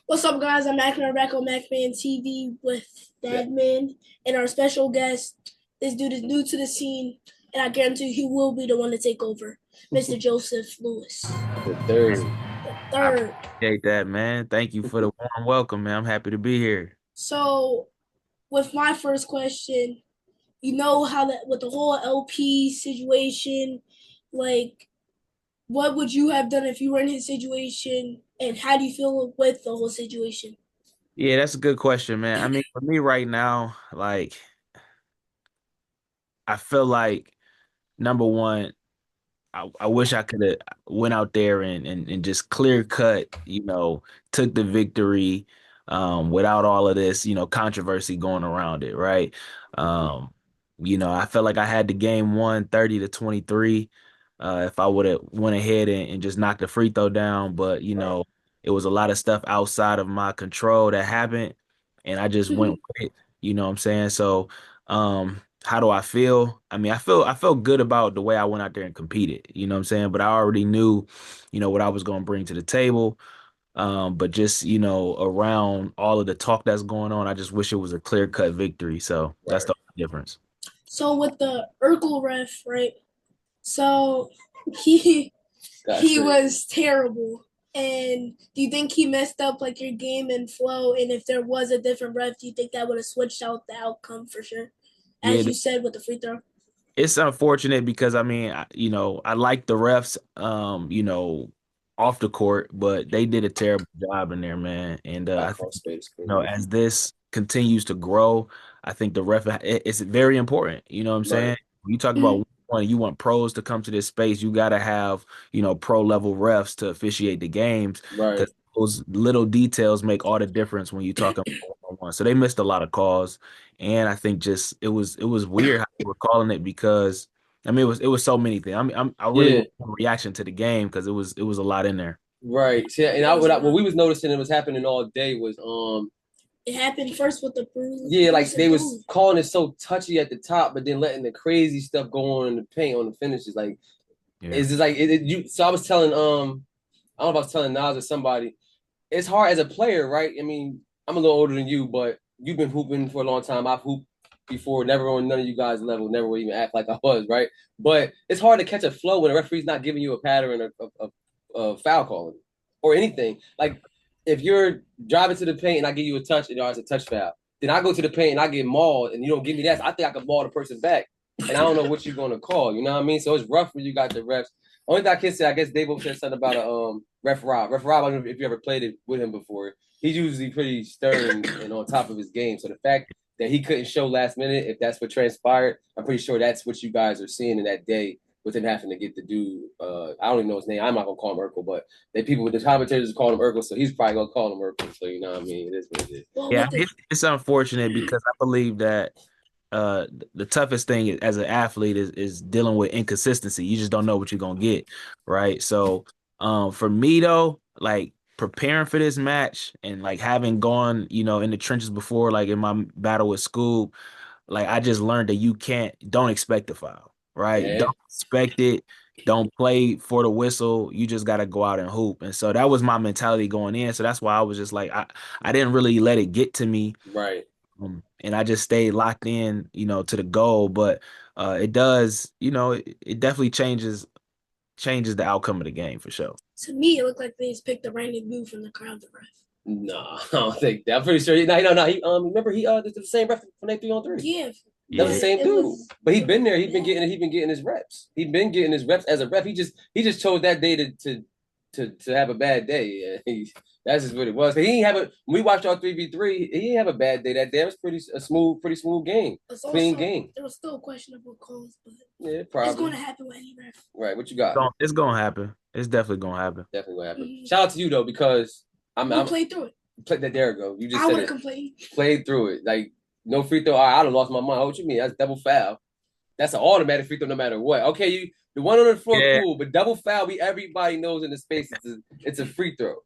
What's up, guys? I'm Macman Racco Macman TV with Dadman, and our special guest. This dude is new to the scene, and I guarantee he will be the one to take over, Mr. Joseph Lewis, The third. the I third. appreciate that, man. Thank you for the warm welcome, man. I'm happy to be here. So, with my first question, you know how that with the whole LP situation, like, what would you have done if you were in his situation, and how do you feel with the whole situation? Yeah, that's a good question, man. I mean, for me right now, like, I feel like number one, I wish I could have went out there and just clear cut, took the victory without all of this, controversy going around it, right? Um, I felt like I had the game won 30-23 if I would have went ahead and just knocked the free throw down, but Right. it was a lot of stuff outside of my control that happened, and I just went with it, you know what I'm saying? So, how do I feel? I mean, I felt good about the way I went out there and competed, you know what I'm saying? But I already knew, what I was going to bring to the table. But just, around all of the talk that's going on, I just wish it was a clear-cut victory. So that's Right. the only difference. So with the Urkel ref, right? So he Got he tricked. was terrible. And do you think he messed up like your game and flow? And if there was a different ref, do you think that would have switched out the outcome for sure? Yeah, As you said with the free throw. it's unfortunate because I mean, I like the refs, off the court, but they did a terrible job in there, man. And I I call think, space. as this continues to grow, I think it's very important. You know what I'm saying? Right. When you talk Mhm. about one, you want pros to come to this space, you got to have, pro level refs to officiate the games Right. because those little details make all the difference when you talk about one-on-one. So they missed a lot of calls. And I think just it was weird how they were calling it because I mean it was so many things. I mean I really Yeah. want a reaction to the game because it was a lot in there. Right. See, and It was what not. we was noticing it was happening all day was It happened first with the yeah, like Bruce they and was Boo. calling it so touchy at the top, but then letting the crazy stuff go on in the paint on the finishes. Like Yeah. it's just like you. So I was telling I don't know if I was telling Nas or somebody. It's hard as a player, right? I mean, I'm a little older than you, but you've been hooping for a long time. I've hooped before, never on none of you guys' level, never would even act like I was, right? But it's hard to catch a flow when a referee's not giving you a pattern of foul calling or anything. Like if you're driving to the paint and I give you a touch and it's a touch foul, then I go to the paint and I get mauled and you don't give me that. So I think I can maul the person back. And I don't know what you're gonna call. You know what I mean? So it's rough when you got the refs. Only thing I can say, I guess Davo said something about a Ref Rob. Ref Rob, I don't know if you ever played it with him before. He's usually pretty stern and on top of his game. So the fact that he couldn't show last minute, if that's what transpired, I'm pretty sure that's what you guys are seeing in that day with him having to get the dude. I don't even know his name. I'm not gonna call him Urkel, but the people with the commentators call him Urkel, so he's probably gonna call him Urkel. So you know what I mean? It is what it is. Well, Yeah, with I mean, the it's unfortunate because I believe that the toughest thing as an athlete is dealing with inconsistency. You just don't know what you're gonna get, right? So, for me though, like preparing for this match and like having gone, in the trenches before, like in my battle with school, like I just learned that don't expect the foul, right? Yeah, Don't expect it. Don't play for the whistle. You just got to go out and hoop. And so that was my mentality going in. So that's why I was just like, I didn't really let it get to me. right. And I just stayed locked in, to the goal. But it does, it definitely changes the outcome of the game for sure. to me, it looked like they just picked the random dude from the crowd to ref. No, I don't think that. I'm pretty sure. No. He remember he did the same ref when they 3-on-3. Yeah, That's the Yeah. but same it dude. was But it, yeah. He been getting his reps. He been getting his reps as a ref. He just chose that day to have a bad day. Yeah, that's just what it was. He didn't have a when we watched our 3v3, he didn't have a bad day that day. It was pretty smooth game. It's Clean also game. there was still questionable calls, but Yeah, it's going probably. to happen with any ref. Right. What you got? It's gonna happen. It's definitely gonna happen. Definitely gonna happen. Mm-hmm. Shout out to you though, because We I'm played through it. played that there we go. You just I said would have it. complained. Played through it. Like no free throw. I'd have lost my mind. What you mean? That's double foul. That's an automatic free throw no matter what. Okay, you the one on the floor, Yeah. cool, but double foul, everybody knows in the space it's a free throw.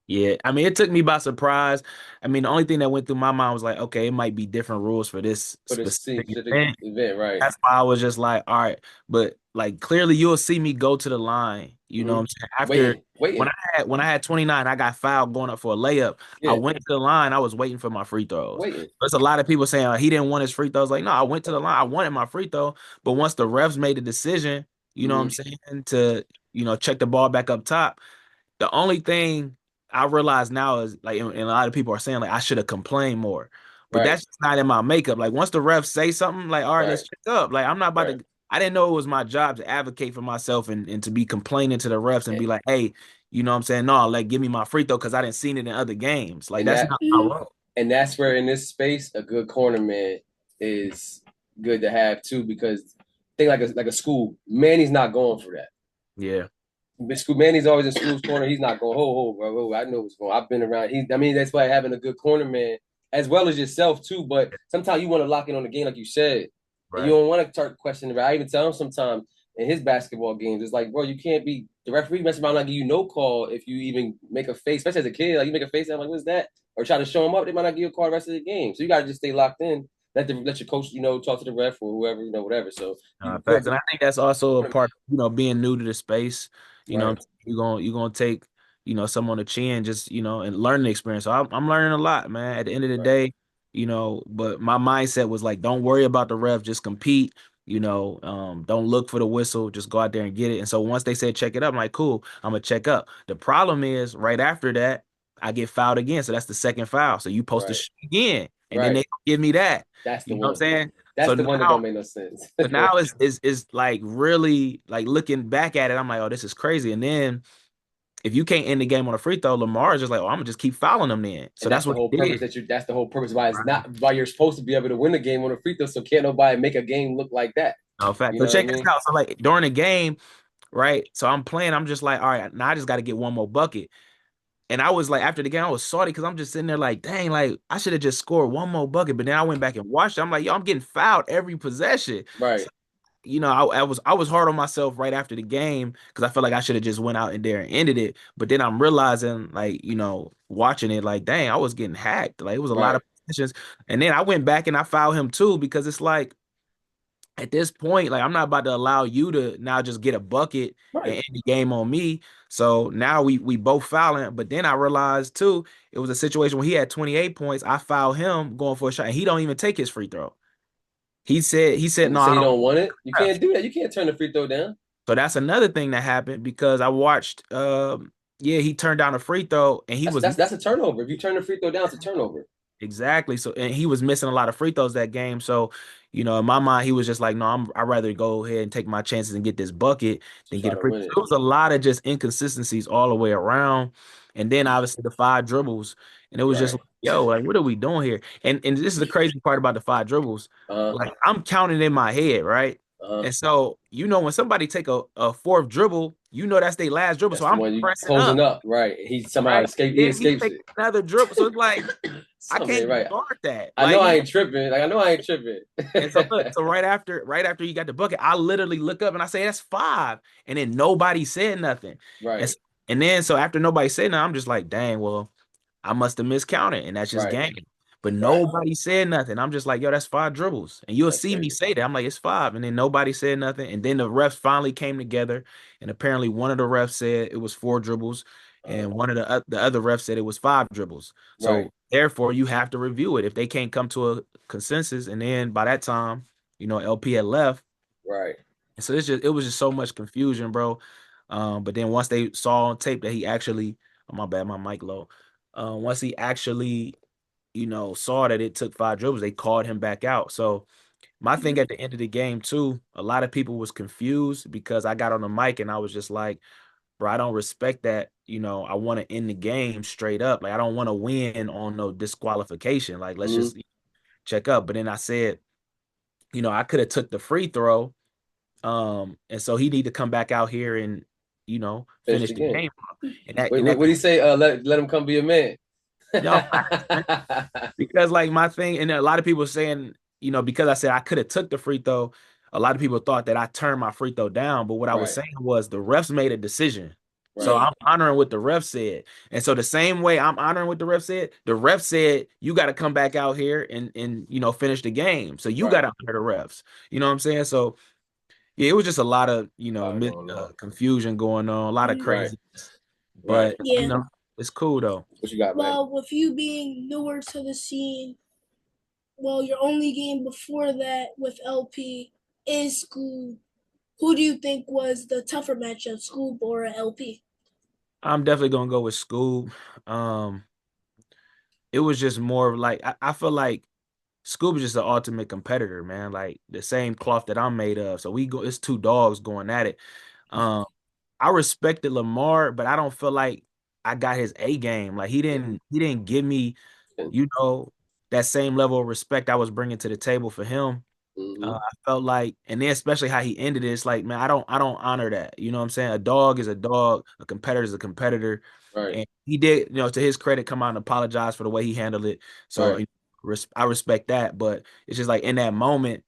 Yeah, I mean, it took me by surprise. I mean, the only thing that went through my mind was like, okay, it might be different rules for this For the specific specific event. event, right? That's why I was just like, all right, but like clearly you'll see me go to the line. You know what Hmm. I'm saying? After Waiting, waiting. when I had 29, I got fouled going up for a layup. I Yeah, went to the line. I was waiting for my free throws. waiting. There's a lot of people saying he didn't want his free throws. Like, no, I went to the line. I wanted my free throw. But once the refs made the decision, you know what I'm Hmm. saying, to check the ball back up top, the only thing I realize now is like, and a lot of people are saying like I should have complained more, but Right, that's just not in my makeup. Like once the refs say something, like all right, let's right, check up. Like I'm not about right. to. I didn't know it was my job to advocate for myself and to be complaining to the refs and And, be like, hey, you know what I'm saying? No, like give me my free throw because I didn't seen it in other games. Like and that's that not my Mhm. role. and that's where in this space a good corner man is good to have too because think like a school. Manny's not going for that. Yeah, School Manny's always in school's corner. He's not going, bro. I know what's going. I've been around. I mean, that's why having a good corner man as well as yourself too. But sometimes you want to lock in on the game, like you said, and you right. don't want to start questioning. I even tell him sometimes in his basketball games, it's like, bro, you can't be the referee messing around not give you no call if you even make a face, especially as a kid. Like you make a face, I'm like, what's that? Or try to show him up, they might not give you a call the rest of the game. So you gotta just stay locked in. Let your coach, talk to the ref or whoever, whatever. So you feel Facts. And good, I think that's also a part, being new to the space. right? You're gonna take, some on the chin, just, and learning the experience. So I'm learning a lot, man. At the end of the Right. day, but my mindset was like, don't worry about the ref, just compete. Don't look for the whistle, just go out there and get it. And so once they said check it up, I'm like, cool, I'm gonna check up. The problem is right after that, I get fouled again. So that's the second foul. So you supposed to Right. shoot again, and then Right. they give me that. That's You the know what I'm one. saying? That's So the one that now don't make no sense. so now it's like really like looking back at it, I'm like, oh, this is crazy. And then if you can't end the game on a free throw, Lamar is just like, oh, I'm gonna just keep fouling them then. So And that's that's the what whole he purpose did. that's the whole purpose why it's Right. not why you're supposed to be able to win the game on a free throw. So can't nobody make a game look like that. No fact. You So know what I check this mean? out. So like during the game, right? So I'm playing, I'm just like, all right, now I just got to get one more bucket. And I was like, after the game, I was salty because I'm just sitting there like, dang, like I should have just scored one more bucket. But then I went back and watched it. I'm like, yo, I'm getting fouled every possession. Right. I was hard on myself right after the game because I felt like I should have just went out in there and ended it. But then I'm realizing, like, watching it, like, dang, I was getting hacked. Like, it was a lot Right. of positions. And then I went back and I fouled him too because it's like at this point, like, I'm not about to allow you to now just get a bucket and Right. end the game on me. So now we both fouling. But then I realized too, it was a situation when he had 28 points. I fouled him going for a shot, and he don't even take his free throw. He said, And no, say I you don't. don't want it. You can't do that. You can't turn the free throw down. So that's another thing that happened because I watched yeah, he turned down a free throw and he That's was that's that's a turnover. If you turn the free throw down, it's a turnover. exactly. So and he was missing a lot of free throws that game. So, in my mind, he was just like, no, I'd rather go ahead and take my chances and get this bucket than get Try a to free. win So it. it was a lot of just inconsistencies all the way around. And then obviously the five dribbles. And it was just Right. like, yo, like, what are we doing here? And this is the crazy part about the five dribbles. Uh-huh. Like I'm counting in my head, right? Uh-huh. And so, when somebody take a fourth dribble, that's their last dribble. So That's the I'm one you pressing closing up, up. Right. He somehow right? escaped. He Then he escapes take it. another dribble. So it's like I Something ain't can't right. guard that. I know Like, I ain't tripping. Like I know I ain't tripping. and so look, so right after you got the bucket, I literally look up and I say that's five, and then nobody said nothing. And Right. s- and then so after nobody said nothing, I'm just like, dang, well, I must have miscounted, and that's just Right. game. But Right. nobody said nothing. I'm just like, yo, that's five dribbles, and you'll That's see me crazy. say that. I'm like, it's five, and then nobody said nothing, and then the refs finally came together, and apparently one of the refs said it was four dribbles, Uh-huh. and one of the other refs said it was five dribbles. Right. So therefore, you have to review it if they can't come to a consensus, and then by that time, LP had left, Right. and so it was just so much confusion, bro. But then once they saw on tape that he actually, oh my bad, my mic low. Once he actually, saw that it took five dribbles, they called him back out. So my thing at the end of the game too, a lot of people was confused because I got on the mic and I was just like, bro, I don't respect that. I want to end the game straight up. Like I don't want to win on no disqualification. Like let's Mm-hmm. just check up. But then I said, I could have took the free throw. And so he need to come back out here and, Finish finish the the game. game. And that What and what that what do you say? Let him come be a man. y'all because like my thing, and a lot of people saying, because I said I could have took the free throw, a lot of people thought that I turned my free throw down. But what I was Right. saying was the refs made a decision. So Yeah, I'm honoring what the ref said. And so the same way I'm honoring what the ref said, you got to come back out here and finish the game. So you got Right. to honor the refs. You know what I'm saying? So yeah, it was just a lot of, A lot of going on. confusion going on, a lot of mm, Right. craziness. Right. But, yeah. it's cool though. What you got, Maddie? Well, with you being newer to the scene, well, your only game before that with LP is School. Who do you think was the tougher matchup, Scoop or LP? I'm definitely gonna go with Scoob. Um, it was just more of like I feel like Scoob is just the ultimate competitor, man. Like the same cloth that I'm made of. So it's two dogs going at it. Um, I respected Lamar, but I don't feel like I got his A game. Like he didn't give me, you know, that same level of respect I was bringing to the table for him. Mm-hmm. I felt like, and then especially how he ended it, it's like, man, I don't honor that. You know what I'm saying? A dog is a dog, a competitor is a competitor. Right. And he did, to his credit, come out and apologize for the way he handled it. So Right. I respect that. But it's just like in that moment.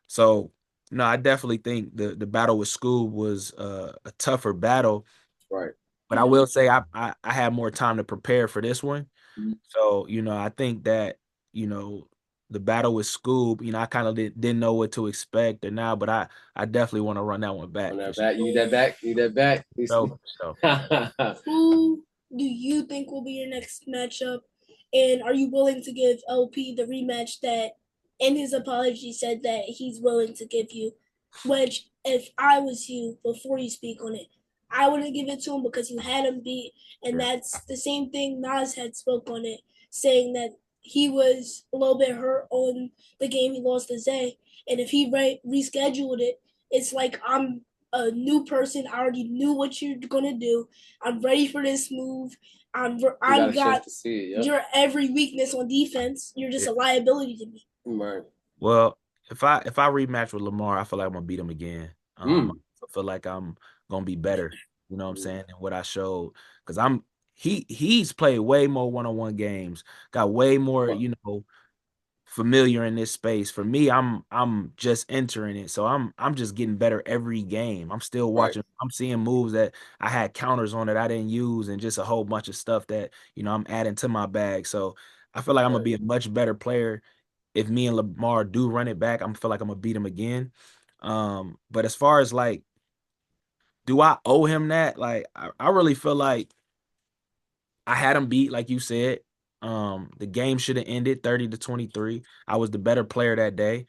So no, I definitely think the battle with Scoob was a tougher battle. Right. But I will say I had more time to prepare for this one. Mhm. So, I think that, you know, the battle with Scoob, I kind of didn't know what to expect or now, but I definitely want to run that one On back for that sure. back. You need that back. You need that back. So Who do you think will be your next matchup? And are you willing to give LP the rematch that, in his apology, said that he's willing to give you? Which, if I was you, before you speak on it, I wouldn't give it to him because you had him beat. And yeah, that's the same thing Nas had spoke on it, saying that he was a little bit hurt on the game he lost to Zay. And if he rescheduled it, it's like I'm a new person. I already knew what you're gonna do. I'm ready for this move. you got I'm a chance got to see it. Yep. your every weakness on defense. You're just yeah. a liability to me. Right. Well, if I rematch with Lamar, I feel like I'm gonna beat him again. Mm. I feel like I'm gonna be better. You know what I'm Mm. saying? Than what I showed. Because he's played way more one-on-one games, got way more, Well, familiar in this space. For me, I'm just entering it. So I'm just getting better every game. I'm still right. watching, I'm seeing moves that I had counters on that I didn't use and just a whole bunch of stuff that, I'm adding to my bag. So I feel like I'm gonna Right. be a much better player if me and Lamar do run it back. I feel like I'm gonna beat him again. But as far as like, do I owe him that? Like I really feel like I had him beat, like you said. The game should have ended 30-23. I was the better player that day.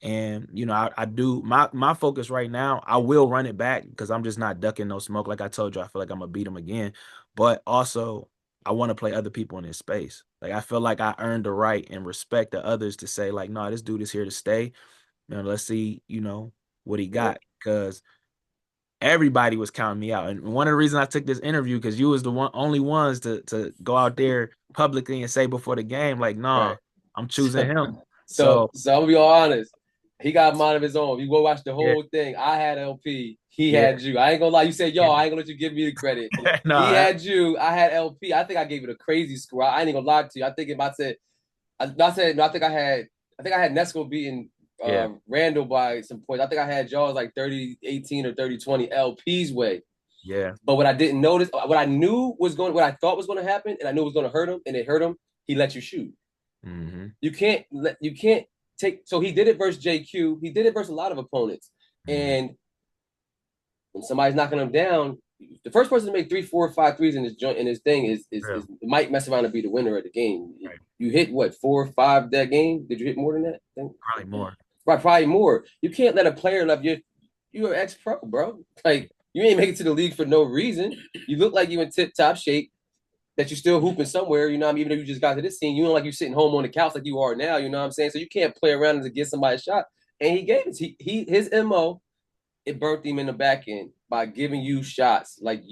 And I do my focus right now. I will run it back because I'm just not ducking no smoke. Like I told you, I feel like I'm gonna beat him again. But also, I want to play other people in this space. Like I feel like I earned the right and respect the others to say like, no, this dude is here to stay. Let's see, what he Yep. got because everybody was counting me out. And one of the reasons I took this interview because you was the only ones to go out there publicly and say before the game, like, nah, Right. I'm choosing him. So, So so I'm gonna be all honest. He got a mind of his own. You go watch the yeah, whole thing. I had LP. He yeah, had you. I ain't gonna lie. You said, yo, yeah. I ain't gonna let you give me the credit. He No, had you. I had LP. I think I gave it a crazy score. I ain't gonna lie to you. I think if I said, I said, no, I think I had Nesco beating yeah, Randall by some points. I think I had Jaws like 30-18 or 30-20 LP's way. yeah. But what I didn't notice, what I thought was going to happen, and I knew it was going to hurt him, and it hurt him. He let you shoot. Hmm. You can't take. So he did it versus JQ. He did it versus a lot of opponents, Hmm. and when somebody's knocking him down, the first person to make 3, 4, 5 threes in his joint in his thing Yeah, might mess around and be the winner of the game. right. You hit what 4 or 5 that game? Did you hit more than that? Probably more. Right, probably more. You can't let a player love you. You're an ex-pro, bro. Like you ain't make it to the league for no reason. You look like you in tip-top shape. That you're still hooping somewhere, you know what I mean? Even if you just got to this scene, you don't like you sitting home on the couch like you are now, you know what I'm saying? So you can't play around to get somebody a shot. And he gave it. His MO, it burnt him in the back end by giving you shots like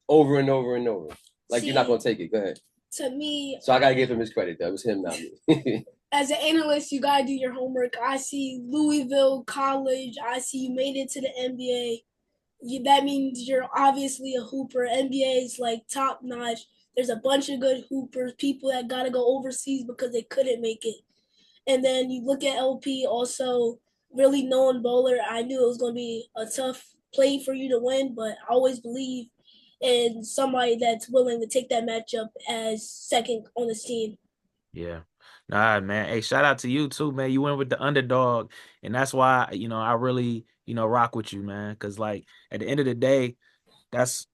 over and over and over. Like you're not See, gonna take it. Go ahead. to me, So I gotta give him his credit. That was him, not me. as an analyst, you gotta do your homework. I see Louisville College. I see you made it to the NBA. That means you're obviously a hooper. NBA is like top notch. There's a bunch of good hoopers, people that gotta go overseas because they couldn't make it. And then you look at LP, also really known bowler. I knew it was going to be a tough play for you to win, but I always believe and somebody that's willing to take that matchup as second on the team. Yeah. Nah, man. Hey, shout out to you too, man. You went with the underdog, and that's why I really rock with you, man. Because like at the end of the day, that's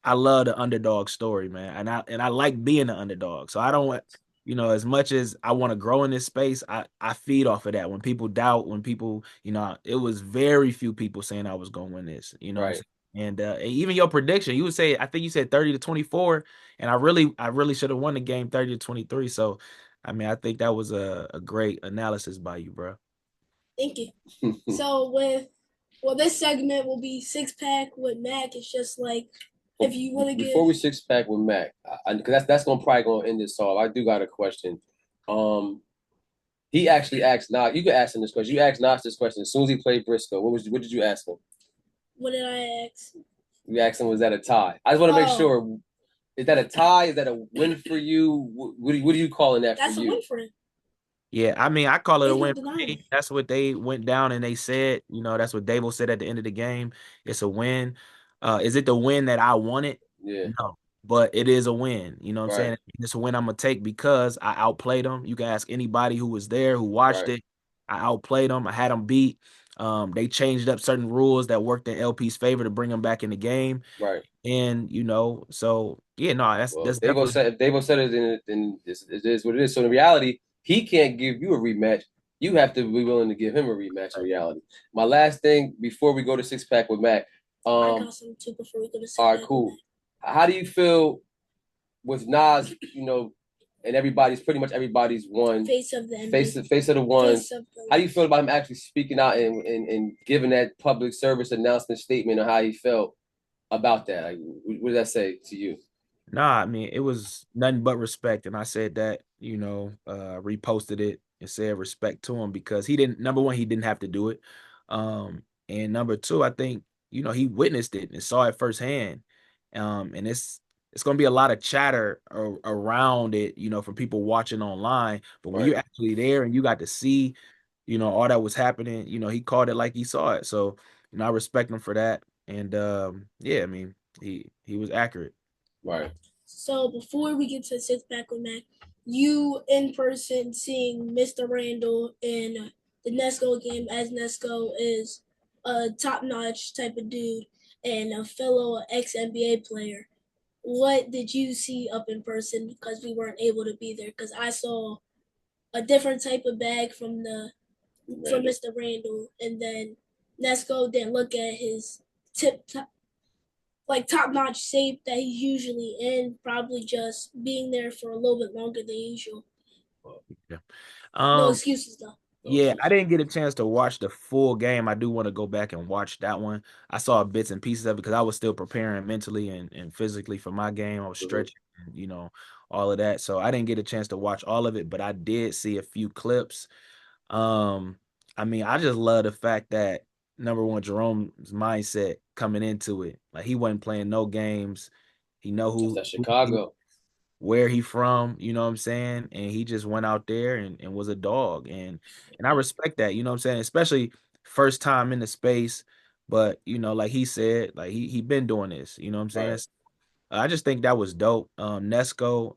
I love the underdog story, man, and I like being the underdog. So I don't want, as much as I want to grow in this space, I feed off of that. When people doubt, when people, it was very few people saying I was going to win this. You know what I'm Right. saying? And even your prediction, you would say, I think you said 30-24, and I really should have won the game 30-23. So, I mean, I think that was a great analysis by you, bro. Thank you. So this segment will be six pack with Mac. It's just like if you want to Before give we six pack with Mac, because that's gonna probably gonna end this off. I do got a question. Um, he actually asked Nas. You could ask him this question. You asked Nas this question as soon as he played Briscoe. What did you ask him? what did I ask? You asked him, was that a tie? I just want to make Oh, sure. Is that a tie? Is that a win for you? What are you calling that for that's a you? win for him. Yeah, I mean, I call it a There's no win for denying me. it. That's what they went down and they said. That's what Dable said at the end of the game. It's a win. Is it the win that I wanted? Yeah. No, but it is a win. You know what I'm Right. saying? It's a win I'm gonna take because I outplayed them. You can ask anybody who was there, who watched Right. it. I outplayed them. I had them beat. They changed up certain rules that worked in LP's favor to bring them back in the game. Right. And so yeah, no, that's Well, that's definitely If Davo said it, then it is what it is. So in reality, he can't give you a rematch. You have to be willing to give him a rematch. In right. reality, my last thing before we go to six pack with Matt. I got some too before we go to All six right, pack with cool. Mac. How do you feel with Nas? And everybody's pretty much everybody's one Face of the NBA. face of the ones. Face of How do you the feel about him actually speaking out and giving that public service announcement statement on how he felt about that? Like, what does that say to you? Nah, I mean, it was nothing but respect. And I said that, reposted it and said respect to him because he didn't, number one, he didn't have to do it. And number two, I think, he witnessed it and saw it firsthand. And it's gonna be a lot of chatter around it, from people watching online. But when Right, you're actually there and you got to see, all that was happening, he called it like he saw it. So, I respect him for that. And yeah, I mean, he was accurate. right, So before we get to six pack with Mac, you in person seeing Mr. Randall in the Nesco game as Nesco is a top notch type of dude and a fellow ex NBA player. What did you see up in person? Because we weren't able to be there. Because I saw a different type of bag from Randall. Mr. Randall, and then Nesco didn't look at his tip top like top notch shape that he's usually in, probably just being there for a little bit longer than usual. Yeah. No Um, excuses though. No yeah, I excuses. didn't get a chance to watch the full game. I do want to go back and watch that one. I saw bits and pieces of it because I was still preparing mentally and physically for my game. I was Mhm. stretching, and, all of that. So I didn't get a chance to watch all of it, but I did see a few clips. Um, I mean, I just love the fact that number one, Jerome's mindset coming into it. Like he wasn't playing no games. He know That's who that who he Chicago. where he from, you know what I'm saying? And he just went out there and was a dog. And I respect that, you know what I'm saying? Especially first time in the space. But, like he said, like he been doing this, you know what I'm saying? Right, I just think that was dope. Nesco,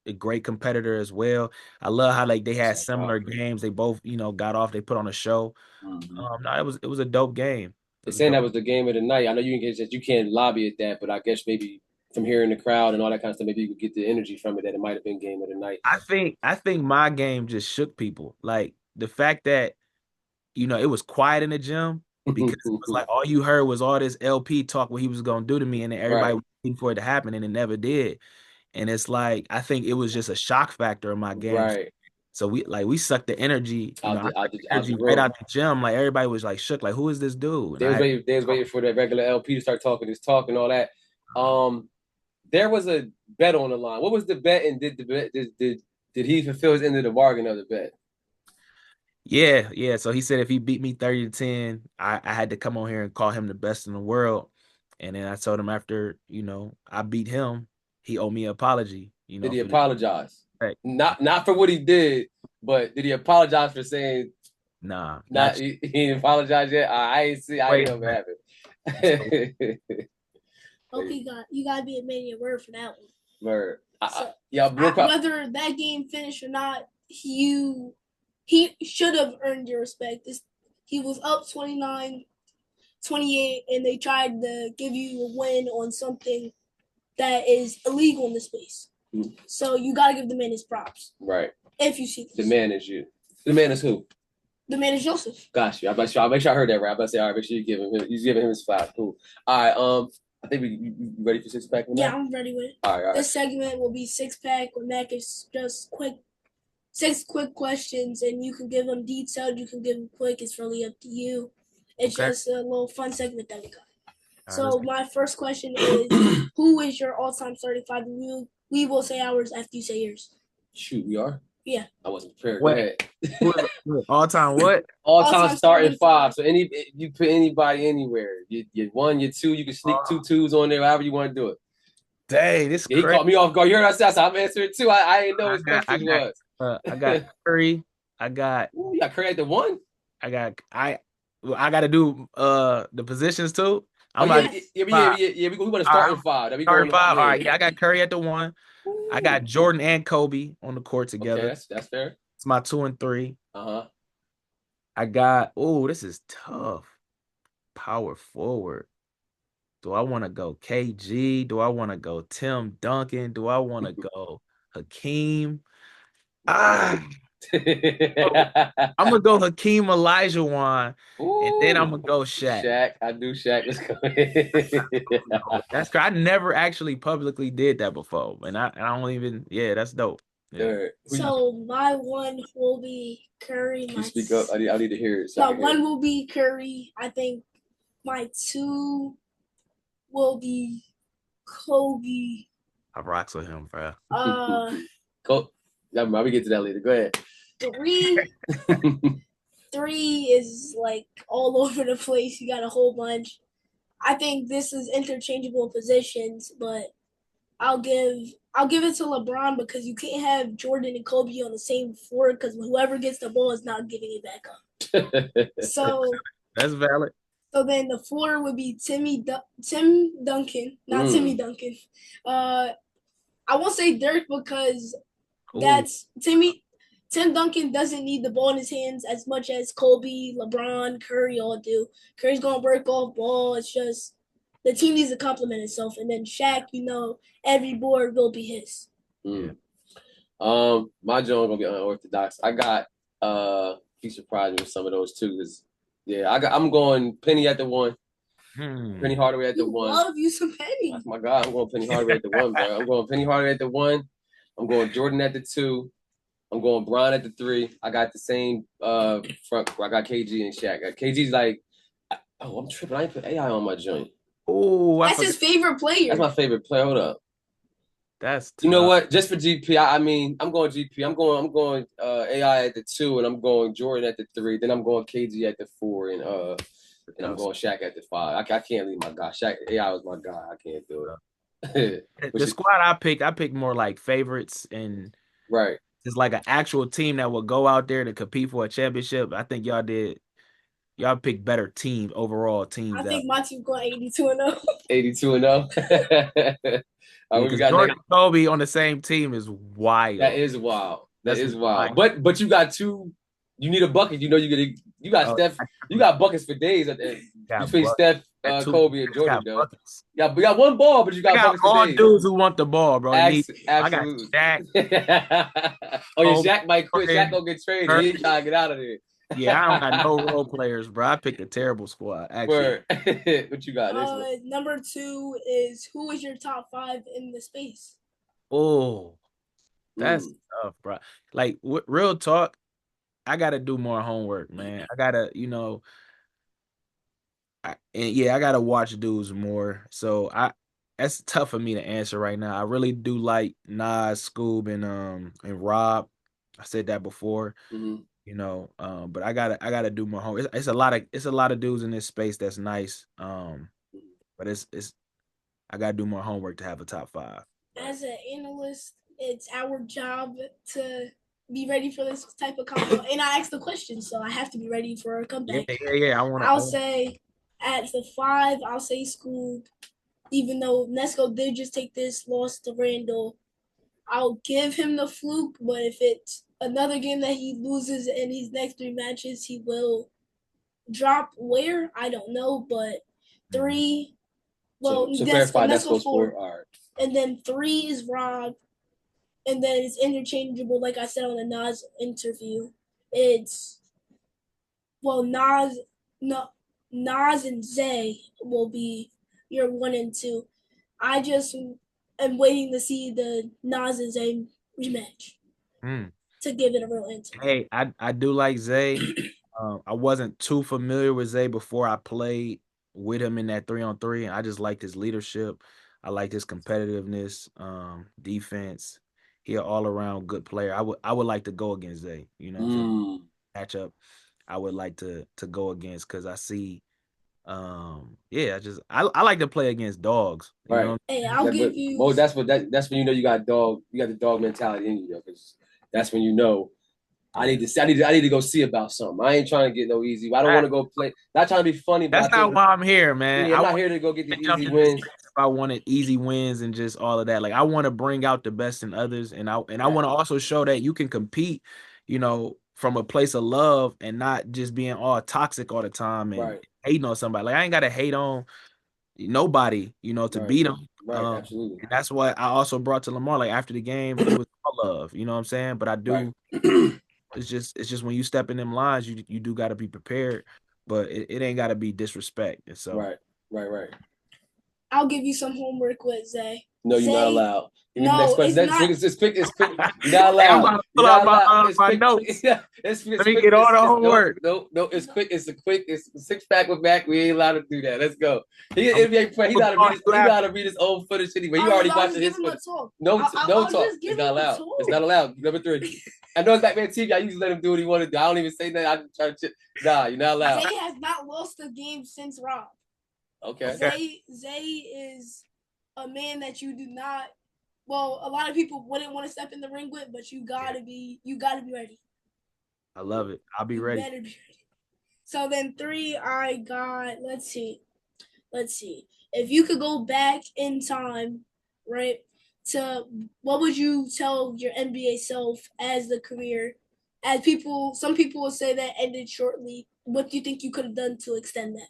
a great competitor as well. I love how like they that's had that guy. similar games. They both, got off, they put on a show. Mm-hmm. No, it was a dope game. It They're was a saying that dope. was the game of the night. I know you can't lobby at that, but I guess maybe from hearing the crowd and all that kind of stuff, maybe you could get the energy from it that it might have been game of the night. I think my game just shook people. Like the fact that it was quiet in the gym because it was like all you heard was all this LP talk what he was gonna do to me, and then everybody Right, was waiting for it to happen, and it never did. And it's like I think it was just a shock factor in my game. right. So we sucked the energy, I sucked the Out the energy right room. out the gym. Like everybody was like shook, like who is this dude? And They was waiting for that regular LP to start talking his talk and all that. Um, there was a bet on the line. What was the bet, and did the bet did he fulfill his end of the bargain of the bet? yeah, yeah. So he said if he beat me 30-10, I had to come on here and call him the best in the world. And then I told him after, I beat him, he owed me an apology, Did he for the apologize? right. Not for what he did, but did he apologize for saying Nah, not? not He didn't apologize yet. I ain't see. I ain't wait. know what So happened. Hope you gotta be a man of your word for that one. Word. So Yeah, whether that game finished or not, he should have earned your respect. He was up 29-28, and they tried to give you a win on something that is illegal in the space. Mm. So you gotta give the man his props. Right. If you see this. The man is you. The man is who? The man is Joseph. Gosh, I'll make sure I heard that right. I'm about to say, all right, make sure you give him his flowers. Cool. All right, I think you ready for six pack? Yeah, I'm ready with it. All right. This segment will be six pack where Mac is just six quick questions, and you can give them detailed, you can give them quick. It's really up to you. It's just a little fun segment that we got. So my first question is, who is your all-time starting five? We will say ours after you say yours. Shoot, we are? Yeah. I wasn't prepared. Go ahead. All-time what? All-time starting five. So you put anybody anywhere. You one, you two, you can sneak two twos on there, however you want to do it. Dang, this he caught me off guard. You heard us, so I'm answering too. I didn't know his question was. I got Curry. You got Curry at the one? I got to do the positions too. We want to start in five. Starting five. All right, yeah, I got Curry at the one. Ooh. I got Jordan and Kobe on the court together. Okay, that's fair. It's my 2 and 3. I got this is tough. Power forward. Do I want to go KG? Do I want to go Tim Duncan? Do I want to go Hakeem? I'm gonna go Hakeem Olajuwon, and then I'm gonna go Shaq. I do Shaq. Let's go. That's I never actually publicly did that before, and I don't even. Yeah, that's dope. Yeah. So my one will be Curry. Can you speak up? I need to hear it. My one will be Curry. I think my two will be Kobe. I rocks with him, bro. I'll get to that later. Go ahead. Three is like all over the place. You got a whole bunch. I think this is interchangeable positions, but I'll give it to LeBron because you can't have Jordan and Kobe on the same floor because whoever gets the ball is not giving it back up. So that's valid. So then the four would be Tim Duncan, not Timmy Duncan. I won't say Dirk because that's Tim Duncan doesn't need the ball in his hands as much as Kobe, LeBron, Curry all do. Curry's gonna work off ball. It's just the team needs to complement itself. And then Shaq, every board will be his. My joint gonna be unorthodox. I got he surprised me with some of those too. Cause I'm going Penny at the one. Penny Hardaway at the one. Love you some Penny. Oh my God, I'm going Penny Hardaway at the one, bro. I'm going Penny Hardaway at the one. I'm going Jordan at the two. I'm going Bryant at the three. I got the same front. I got KG and Shaq. KG's like, I'm tripping. I ain't put AI on my joint. Oh, that's his favorite player. That's my favorite player. Hold up. That's tough. You know what? Just for GP, I'm going GP. I'm going AI at the two, and I'm going Jordan at the three. Then I'm going KG at the four, and I'm going Shaq at the five. I can't leave my guy. Shaq AI was my guy. I can't do it. The squad I picked more like favorites and right. It's like an actual team that will go out there to compete for a championship. I think y'all picked better teams, overall teams. I think my team going 82-0. 82-0. We got Jordan and Kobe on the same team is wild. That is wild. That is wild. But you got two. You need a bucket. You got Steph. You got buckets for days between Steph, Kobe, and Jordan. Though. Yeah, we got one ball, but you got buckets all for days. Dudes who want the ball, bro. Absolutely. I got Shaq. Shaq might quit. Shaq gonna get traded. He trying to get out of there. Yeah, I don't got no role players, bro. I picked a terrible squad. Actually, what you got? Number two is who is your top five in the space? Oh, that's tough, bro. Like real talk. I gotta do more homework, man. I gotta, I gotta watch dudes more. So that's tough for me to answer right now. I really do like Nas, Scoob, and Rob. I said that before, but I gotta do more homework. It's a lot of dudes in this space that's nice. But I gotta do more homework to have a top five. As an analyst, it's our job to be ready for this type of combo. And I asked the question, so I have to be ready for a comeback. Yeah. I'll say at the five, I'll say Scoob. even though Nesco did just take this loss to Randall. I'll give him the fluke, but if it's another game that he loses in his next 3 matches, he will drop where I don't know, but three. Well, So let's go. clarify, Let's that's go goes four, for all right. and then three is Rob, and then it's interchangeable. Like I said on the Nas interview, it's Nas, no, Nas and Zay will be your 1 and 2. I just am waiting to see the Nas and Zay rematch to give it a real answer. Hey, I do like Zay. I wasn't too familiar with Zay before I played with him in that 3-on-3, and I just liked his leadership. I liked his competitiveness, defense. He an all around good player. I would like to go against Zay. You know what I'm saying? Matchup. I would like to go against because I see yeah, I like to play against dogs. You Right. know, Hey, I'll give But you. that's when you know you got the dog mentality in you, because that's when you know I yeah. need to see, I need to go see about something. I ain't trying to get no easy. I don't want That- to go play. Not trying to be funny, but that's not why I'm here, man. I'm I not here to go get to these jump easy in the wins. space if I wanted easy wins and just all of that. Like I want to bring out the best in others, and I Right. want to also show that you can compete, from a place of love and not just being all toxic all the time and Right. hating on somebody. Like I ain't gotta hate on nobody, to Right. beat them. Right. Absolutely. And that's what I also brought to Lamar. Like after the game, it was all love. You know what I'm saying? But I Right. do. It's just when you step in them lines, you do got to be prepared. But it ain't got to be disrespect. And so Right. Right. I'll give you some homework with Zay. No, you're not Zay, allowed. Give me the next no, question. it's That's not. quick. It's quick. It's quick. You're not hey, I'm allowed. about to You're pull out not allowed. It's my quick. notes. It's Let me quick. get all the It's homework. no. It's quick. It's a quick. It's 6 pack with Mac. We ain't allowed to do that. Let's go. He I'm an NBA player. He gonna know how to call read his. you He know how after. to read his own footage anyway. He All right, already I'll just watching give his him a footage. talk. No, no I'll talk. just give It's him not a allowed. talk. It's not allowed. Number 3. I know it's Batman TV. I usually let him do what he want to do. I don't even say nothing. I just try to. Nah, you're not allowed. Zay has not lost a game since Rob. Okay. Zay is a man that you do not. Well, a lot of people wouldn't want to step in the ring with, but you gotta be ready. I love it. I'll be You ready. better be ready. So then 3, I got. Let's see. If you could go back in time, right, to what would you tell your NBA self as the career? Some people will say that ended shortly. What do you think you could have done to extend that?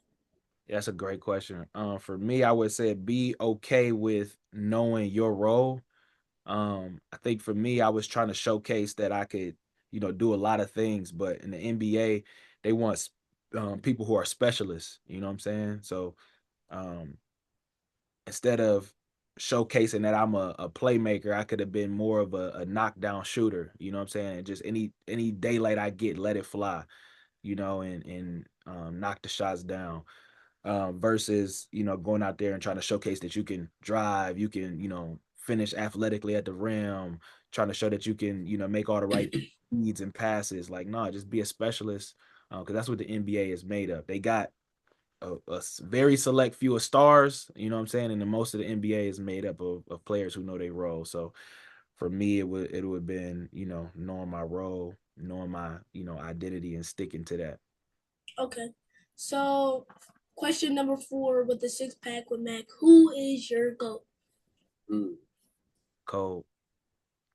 That's a great question. For me, I would say be okay with knowing your role. I think for me, I was trying to showcase that I could, do a lot of things, but in the NBA, they want people who are specialists. You know what I'm saying? So um, instead of showcasing that I'm a playmaker, I could have been more of a knockdown shooter. You know what I'm saying? And just any daylight I get, let it fly. And knock the shots down versus going out there and trying to showcase that you can drive, you can finish athletically at the rim, trying to show that you can make all the right needs and passes. Like no, just be a specialist because that's what the NBA is made of. They got very select few of stars, you know what I'm saying, and then most of the NBA is made up of players who know their role. So for me, it would have been knowing my role, knowing my identity, and sticking to that. Okay. So, question number 4 with the 6 pack with Mac. Who is your GOAT? Mm. Cold,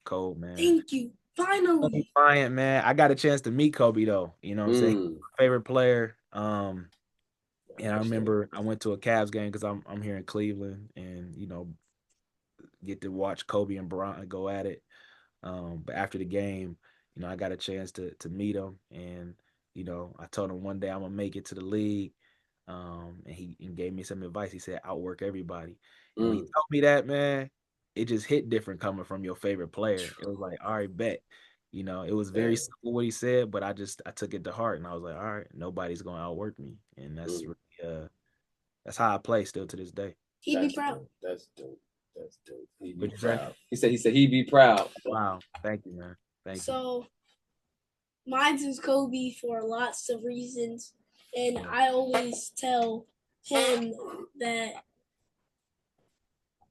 cold, man. Thank you. Kobe Finally. Bryant, man. I got a chance to meet Kobe though. You know what I'm saying? Mm. Favorite player. And I Understand. remember I went to a Cavs game because I'm here in Cleveland, and get to watch Kobe and Bryant go at it. But after the game, I got a chance to meet him, and I told him one day I'm gonna make it to the league. And he gave me some advice. He said, "Outwork everybody." And when he Mm. told me that, man, it just hit different coming from your favorite player. It was like, all right, bet. It was very Damn. simple what he said, but I took it to heart, and I was like, all right, nobody's gonna outwork me, and Mm. that's how I play still to this day. He'd be proud. That's dope. That's dope. He'd be What'd you say? proud. He said he'd be proud. Wow, thank you, man. Thank you. So, mine's is Kobe for lots of reasons. And Yeah. I always tell him that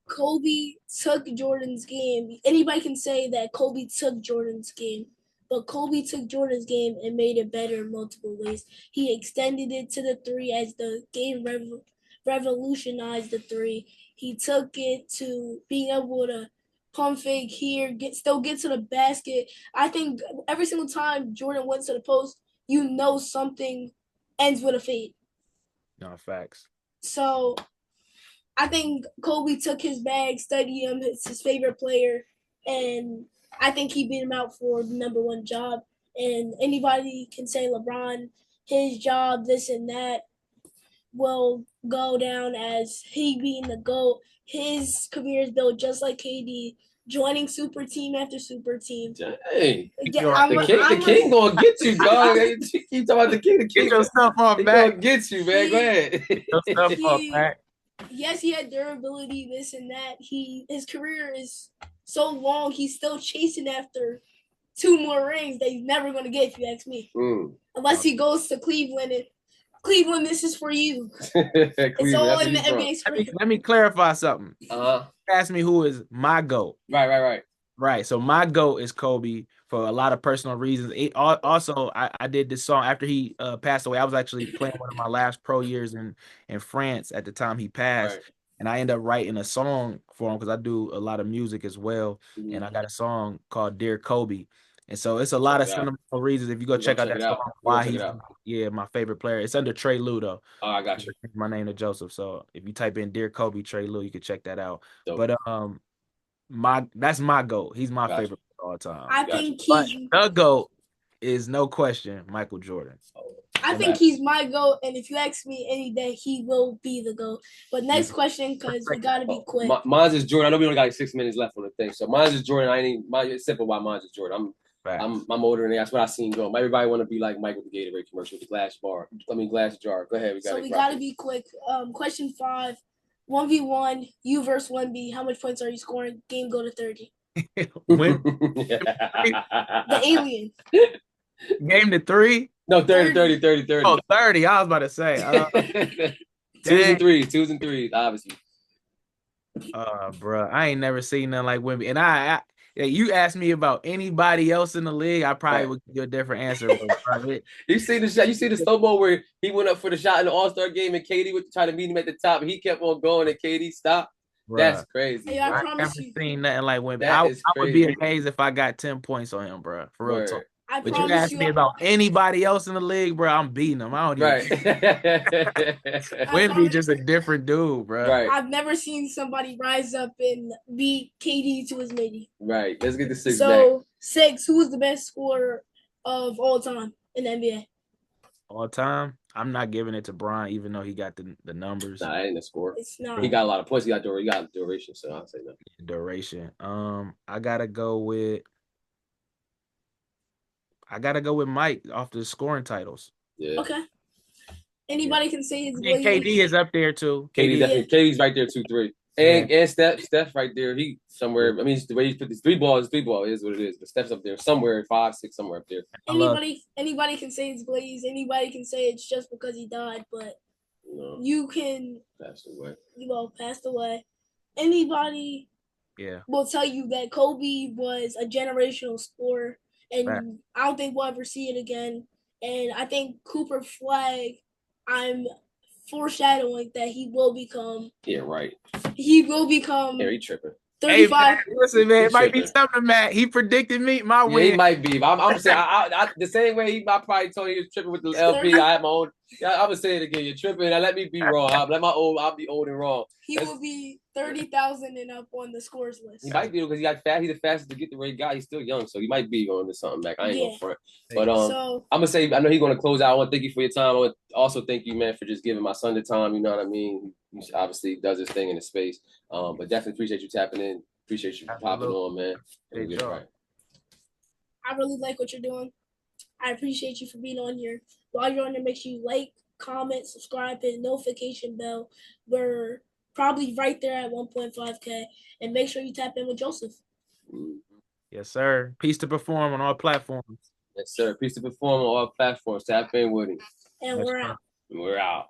Kobe took Jordan's game. Anybody can say that Kobe took Jordan's game, but Kobe took Jordan's game and made it better in multiple ways. He extended it to the 3 as the game revolutionized the three. He took it to being able to pump fake here, still get to the basket. I think every single time Jordan went to the post, you know something ends with a fade. No facts. So I think Kobe took his bag, studied him, it's his favorite player, and I think he beat him out for the number one job. And anybody can say LeBron, his job, this and that, will go down as he being the GOAT. His career is built just like KD, joining super team after super team. Hey, Yeah, the king gonna get you, dog. You keep talking about the king. Get your stuff off, he back. Gonna get you, man. Go ahead. Get your stuff off, back. Yes, he had durability, this and that. His career is so long. He's still chasing after 2 more rings that he's never going to get, if you ask me. Unless he goes to Cleveland, and Cleveland, this is for you. It's all in the NBA script. Let me clarify something. Ask me who is my GOAT. Right. So my GOAT is Kobe for a lot of personal reasons. Also, I did this song after he passed away. I was actually playing one of my last pro years in France at the time he passed. Right. And I ended up writing a song for him because I do a lot of music as well. Mm-hmm. And I got a song called Dear Kobe. And so it's a lot of sentimental reasons. If you go check out that song, why he's my favorite player. It's under Trey Lue, though. Oh, I got you. My name is Joseph. So if you type in Dear Kobe, Trey Lue, you can check that out. Dope. But that's my GOAT. He's my favorite of all time. I think the GOAT is no question Michael Jordan. I think he's my GOAT, and if you ask me any day, he will be the GOAT. But next question, because we gotta be quick. Mine's is Jordan. I know we only got like 6 minutes left on the thing, so mine's is Jordan. It's simple why mine's is Jordan. I'm older than that's what I seen going. Everybody want to be like Michael the Gatorade commercial, the glass jar. Go ahead. We gotta be quick. Question 5. 1v1, you versus 1B. How much points are you scoring? Game go to 30. Win. The alien. Game to 3? No, 30. Oh, 30. I was about to say. 2s and 3s, obviously. Bro, I ain't never seen nothing like Wemby. And you asked me about anybody else in the league, I probably would give you a different answer. You see the shot? You see the slow mo where he went up for the shot in the All-Star game and KD would try to meet him at the top. And he kept on going and KD stopped. Bruh. That's crazy. Hey, I promise never seen nothing like Wemby. I would be amazed if I got 10 points on him, bro. For real talk. But you ask me about anybody else in the league, bro, I'm beating him. I don't even Wemby just a different dude, bro. Right. I've never seen somebody rise up and beat KD to his matey. Right. Let's get the 6 So, back. 6, who is the best scorer of all time in the NBA? All time? I'm not giving it to Bryant, even though he got the numbers. Nah, that ain't the score. It's not. He got a lot of points. He got duration, so I'll say no. Duration. I gotta go with Mike off the scoring titles. Yeah. Okay. Anybody can say it's KD is up there too. KD's right there 2-3. And Steph right there. He somewhere. I mean, the way he put this three ball is what it is. But Steph's up there somewhere, 5, 6, somewhere up there. Anybody can say it's Blaze. Anybody can say it's just because he died. But you can passed away. Passed away. Anybody will tell you that Kobe was a generational scorer, and I don't think we'll ever see it again. And I think Cooper Flag, I'm foreshadowing that he will become. Yeah, right. He will become. Yeah, he tripping. 35. Hey, man, listen, man, it might be something, Matt. He predicted my win. He might be. I'm saying I the same way I probably told you he was tripping with the LP. I have my own. I'm gonna say it again. You're tripping. Now let me be wrong. I'll be old and wrong. He will be 30,000 and up on the scores list. He might be because he's the fastest to get the right guy. He's still young, so he might be going to something back. I ain't going front. But I'm gonna say I know he's gonna close out. I want to thank you for your time. I want to also thank you, man, for just giving my son the time. You know what I mean? He obviously does his thing in the space. But definitely appreciate you tapping in. Appreciate you popping on, man. I really like what you're doing. I appreciate you for being on here. While you're on there, make sure you like, comment, subscribe, hit the notification bell. We're probably right there at 1.5K. And make sure you tap in with Joseph. Yes, sir. Peace to Perform on all platforms. Yes, sir. Peace to Perform on all platforms. Tap in with him. And we're out. We're out.